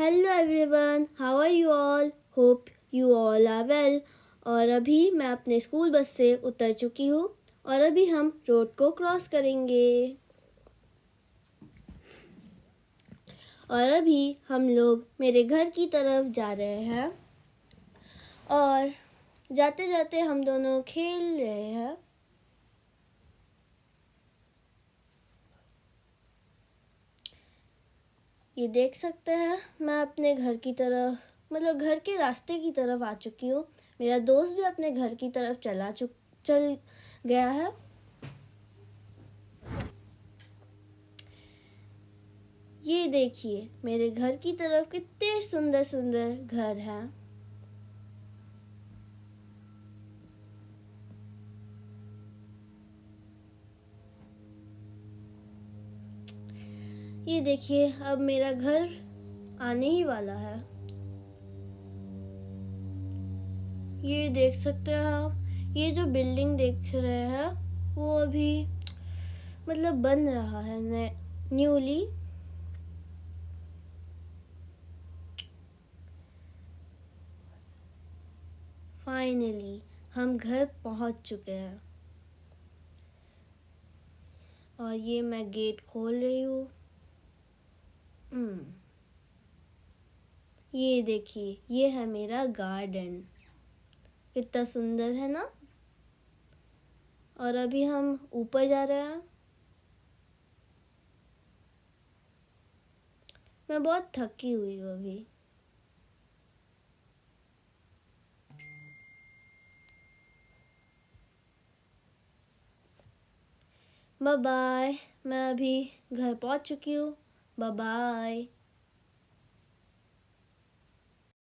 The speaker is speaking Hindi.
Hello everyone, how are you all? Hope you all are well. और अभी मैं अपने स्कूल बस से उतर चुकी हूँ और अभी हम रोड को क्रॉस करेंगे। और अभी हम लोग मेरे घर की तरफ जा रहे हैं और जाते जाते हम दोनों खेल रहे हैं। ये देख सकते हैं, मैं अपने घर की तरफ घर के रास्ते की तरफ आ चुकी हूँ। मेरा दोस्त भी अपने घर की तरफ चल गया है। ये देखिए, मेरे घर की तरफ कितने सुंदर सुंदर घर हैं। ये देखिए, अब मेरा घर आने ही वाला है। ये देख सकते हैं आप, ये जो बिल्डिंग देख रहे हैं वो अभी बन रहा है न्यूली। फाइनली हम घर पहुंच चुके हैं और ये मैं गेट खोल रही हूँ। ये देखिए, ये है मेरा गार्डन। कितना सुंदर है ना। और अभी हम ऊपर जा रहे हैं। मैं बहुत थकी हुई हूँ अभी। बाय बाय, मैं अभी घर पहुँच चुकी हूँ। Bye bye.